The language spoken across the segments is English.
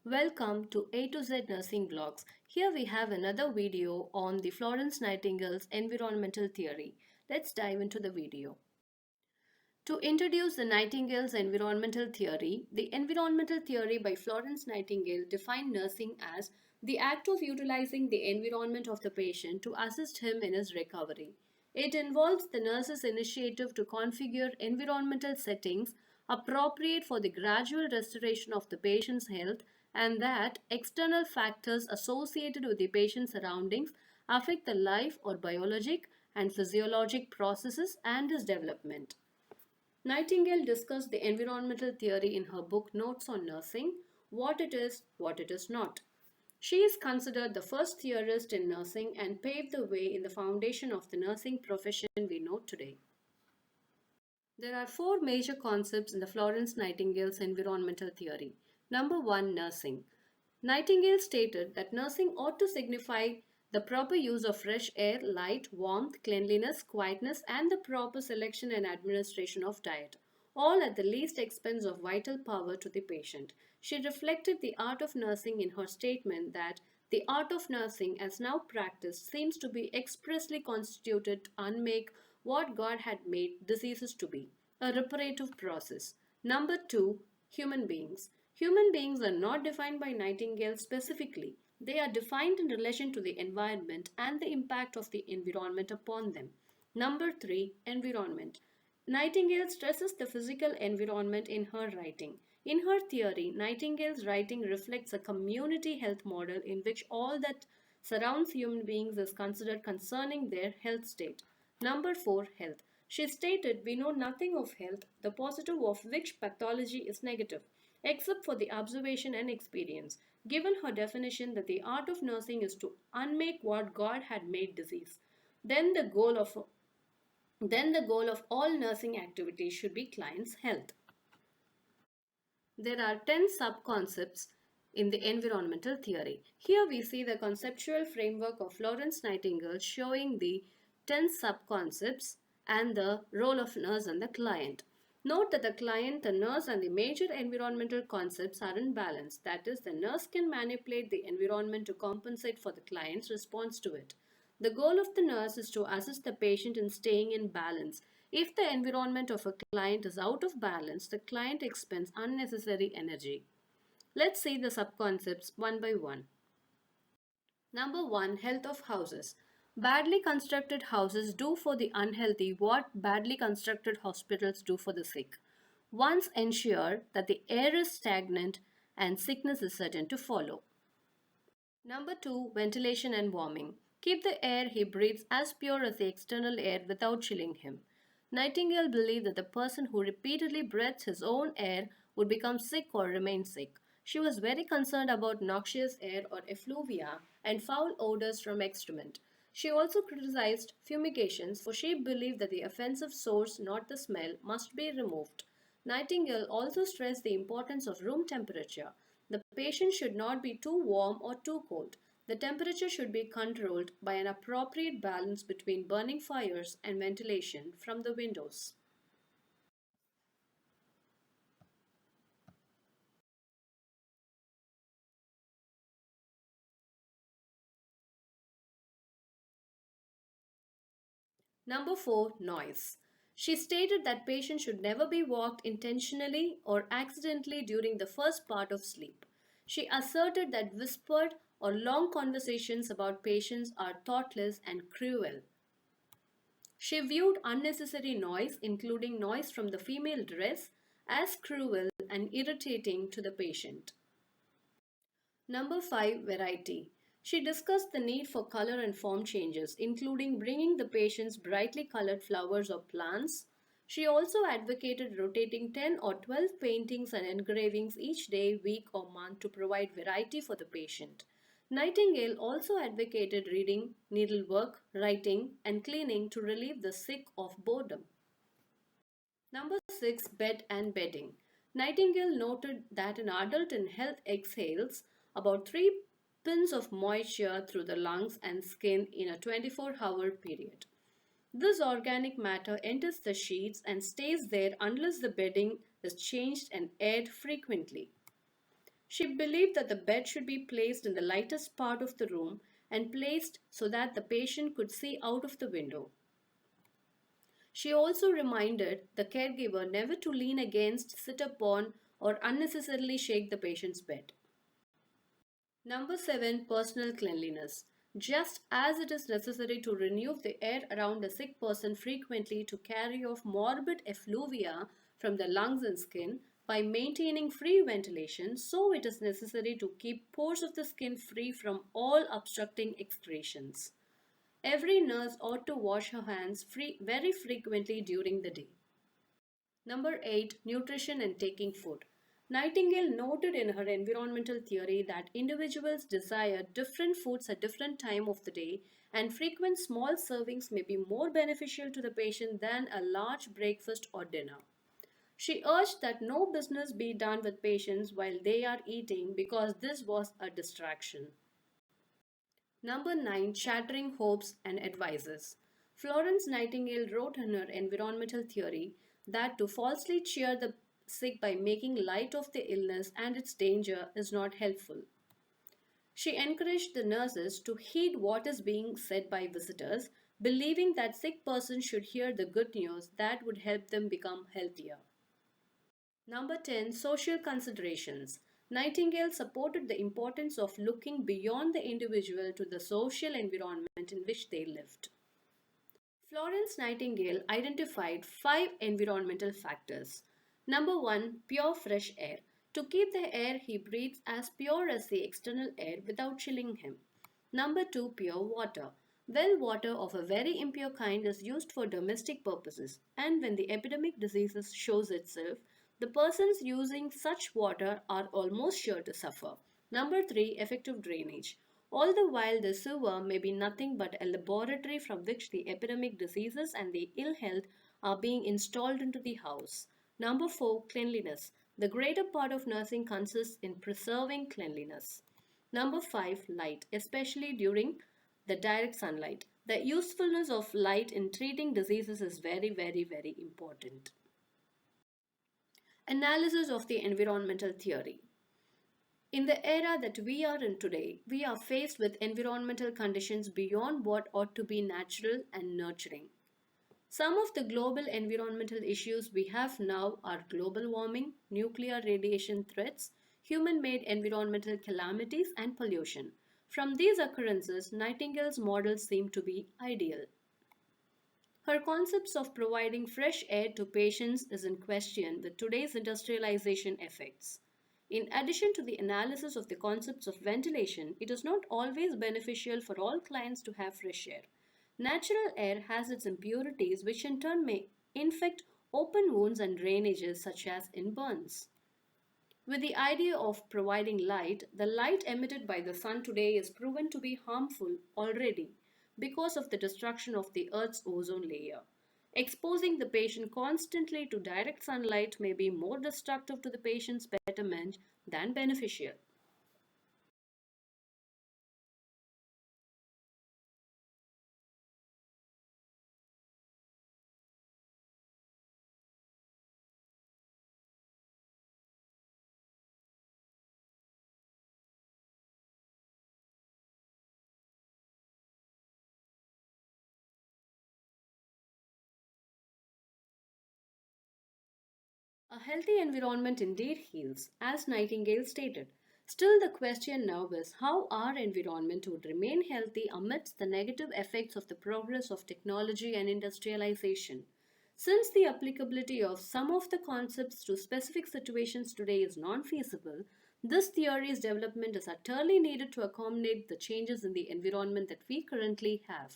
Welcome to A to Z Nursing Vlogs. Here we have another video on the Florence Nightingale's environmental theory. Let's dive into the video. To introduce the Nightingale's environmental theory, the environmental theory by Florence Nightingale defined nursing as the act of utilizing the environment of the patient to assist him in his recovery. It involves the nurse's initiative to configure environmental settings appropriate for the gradual restoration of the patient's health and that external factors associated with the patient's surroundings affect the life or biologic and physiologic processes and his development. Nightingale discussed the environmental theory in her book Notes on Nursing, what it is not. She is considered the first theorist in nursing and paved the way in the foundation of the nursing profession we know today. There are four major concepts in the Florence Nightingale's environmental theory. Number one, nursing. Nightingale stated that nursing ought to signify the proper use of fresh air, light, warmth, cleanliness, quietness, and the proper selection and administration of diet, all at the least expense of vital power to the patient. She reflected the art of nursing in her statement that the art of nursing, as now practiced, seems to be expressly constituted to unmake what God had made diseases to be, a reparative process. Number two, human beings. Human beings are not defined by Nightingale specifically. They are defined in relation to the environment and the impact of the environment upon them. Number three, environment. Nightingale stresses the physical environment in her writing. In her theory, Nightingale's writing reflects a community health model in which all that surrounds human beings is considered concerning their health state. Number 4, health. She stated, we know nothing of health, the positive of which pathology is negative, except for the observation and experience. Given her definition that the art of nursing is to unmake what God had made disease, then the goal of then the goal of all nursing activities should be client's health. There are 10 sub-concepts in the environmental theory. Here we see the conceptual framework of Florence Nightingale showing the 10 sub-concepts and the role of nurse and the client. Note that the client, the nurse and the major environmental concepts are in balance. That is, the nurse can manipulate the environment to compensate for the client's response to it. The goal of the nurse is to assist the patient in staying in balance. If the environment of a client is out of balance, the client expends unnecessary energy. Let's see the subconcepts one by one. Number 1, health of houses. Badly constructed houses do for the unhealthy what badly constructed hospitals do for the sick. Once ensure that the air is stagnant and sickness is certain to follow. Number 2, ventilation and warming. Keep the air he breathes as pure as the external air without chilling him. Nightingale believed that the person who repeatedly breathes his own air would become sick or remain sick. She was very concerned about noxious air or effluvia and foul odors from excrement. She also criticized fumigations for she believed that the offensive source, not the smell, must be removed. Nightingale also stressed the importance of room temperature. The patient should not be too warm or too cold. The temperature should be controlled by an appropriate balance between burning fires and ventilation from the windows. Number 4, noise. She stated that patients should never be walked intentionally or accidentally during the first part of sleep. She asserted that whispered or long conversations about patients are thoughtless and cruel. She viewed unnecessary noise, including noise from the female dress, as cruel and irritating to the patient. Number 5, variety. She discussed the need for color and form changes, including bringing the patients brightly colored flowers or plants. She also advocated rotating 10 or 12 paintings and engravings each day, week, or month to provide variety for the patient. Nightingale also advocated reading, needlework, writing, and cleaning to relieve the sick of boredom. Number 6, bed and bedding. Nightingale noted that an adult in health exhales about 3 pins of moisture through the lungs and skin in a 24-hour period. This organic matter enters the sheets and stays there unless the bedding is changed and aired frequently. She believed that the bed should be placed in the lightest part of the room and placed so that the patient could see out of the window. She also reminded the caregiver never to lean against, sit upon, or unnecessarily shake the patient's bed. Number 7. Personal cleanliness. Just as it is necessary to renew the air around a sick person frequently to carry off morbid effluvia from the lungs and skin by maintaining free ventilation, so it is necessary to keep pores of the skin free from all obstructing excretions. Every nurse ought to wash her hands very frequently during the day. Number 8. Nutrition and taking food. Nightingale noted in her environmental theory that individuals desire different foods at different time of the day and frequent small servings may be more beneficial to the patient than a large breakfast or dinner. She urged that no business be done with patients while they are eating because this was a distraction. Number 9. Shattering hopes and advices. Florence Nightingale wrote in her environmental theory that to falsely cheer the sick by making light of the illness and its danger is not helpful. She encouraged the nurses to heed what is being said by visitors, believing that sick persons should hear the good news that would help them become healthier. Number 10. Social considerations. Nightingale supported the importance of looking beyond the individual to the social environment in which they lived. Florence Nightingale identified 5 environmental factors. Number 1. Pure fresh air. To keep the air he breathes as pure as the external air without chilling him. Number 2. Pure water. Well water of a very impure kind is used for domestic purposes, and when the epidemic diseases shows itself, the persons using such water are almost sure to suffer. Number 3. Effective drainage. All the while the sewer may be nothing but a laboratory from which the epidemic diseases and the ill health are being installed into the house. Number 4. Cleanliness. The greater part of nursing consists in preserving cleanliness. Number 5. Light, especially during the direct sunlight. The usefulness of light in treating diseases is very important. Analysis of the environmental theory. In the era that we are in today, we are faced with environmental conditions beyond what ought to be natural and nurturing. Some of the global environmental issues we have now are global warming, nuclear radiation threats, human-made environmental calamities, and pollution. From these occurrences, Nightingale's models seem to be ideal. Her concepts of providing fresh air to patients is in question with today's industrialization effects. In addition to the analysis of the concepts of ventilation, it is not always beneficial for all clients to have fresh air. Natural air has its impurities which in turn may infect open wounds and drainages such as in burns. With the idea of providing light, the light emitted by the sun today is proven to be harmful already because of the destruction of the Earth's ozone layer. Exposing the patient constantly to direct sunlight may be more destructive to the patient's betterment than beneficial. A healthy environment indeed heals, as Nightingale stated. Still, the question now is how our environment would remain healthy amidst the negative effects of the progress of technology and industrialization. Since the applicability of some of the concepts to specific situations today is non feasible, this theory's development is utterly needed to accommodate the changes in the environment that we currently have.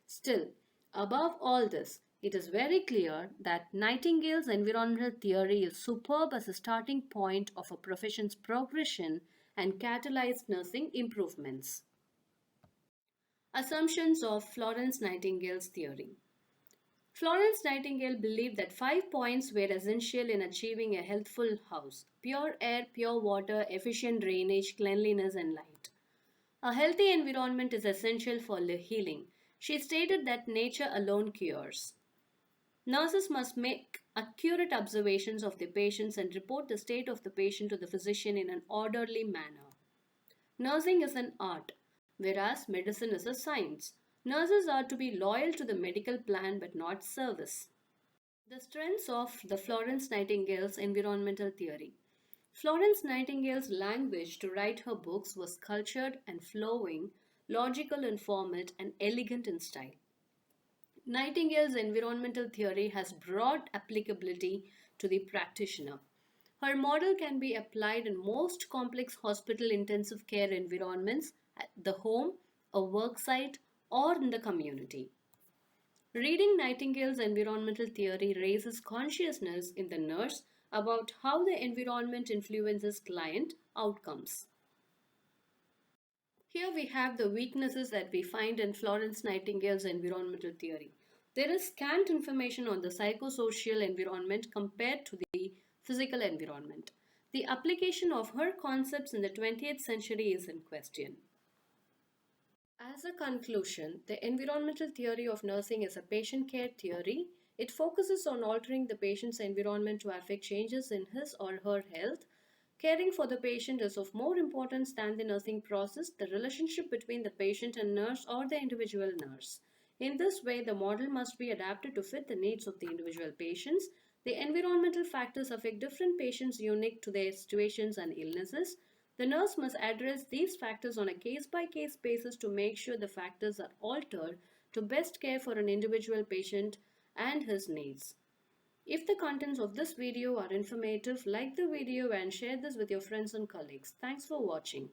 Still, above all this, it is very clear that Nightingale's environmental theory is superb as a starting point of a profession's progression and catalyzed nursing improvements. Assumptions of Florence Nightingale's theory. Florence Nightingale believed that 5 points were essential in achieving a healthful house: pure air, pure water, efficient drainage, cleanliness, and light. A healthy environment is essential for healing. She stated that nature alone cures. Nurses must make accurate observations of the patients and report the state of the patient to the physician in an orderly manner. Nursing is an art, whereas medicine is a science. Nurses are to be loyal to the medical plan but not service. The strengths of the Florence Nightingale's environmental theory. Florence Nightingale's language to write her books was cultured and flowing, logical in format, and elegant in style. Nightingale's environmental theory has broad applicability to the practitioner. Her model can be applied in most complex hospital intensive care environments, at the home, a worksite, or in the community. Reading Nightingale's environmental theory raises consciousness in the nurse about how the environment influences client outcomes. Here we have the weaknesses that we find in Florence Nightingale's environmental theory. There is scant information on the psychosocial environment compared to the physical environment. The application of her concepts in the 20th century is in question. As a conclusion, the environmental theory of nursing is a patient care theory. It focuses on altering the patient's environment to affect changes in his or her health. Caring for the patient is of more importance than the nursing process, the relationship between the patient and nurse or the individual nurse. In this way, the model must be adapted to fit the needs of the individual patients. The environmental factors affect different patients unique to their situations and illnesses. The nurse must address these factors on a case by case basis to make sure the factors are altered to best care for an individual patient and his needs. If the contents of this video are informative, like the video and share this with your friends and colleagues. Thanks for watching.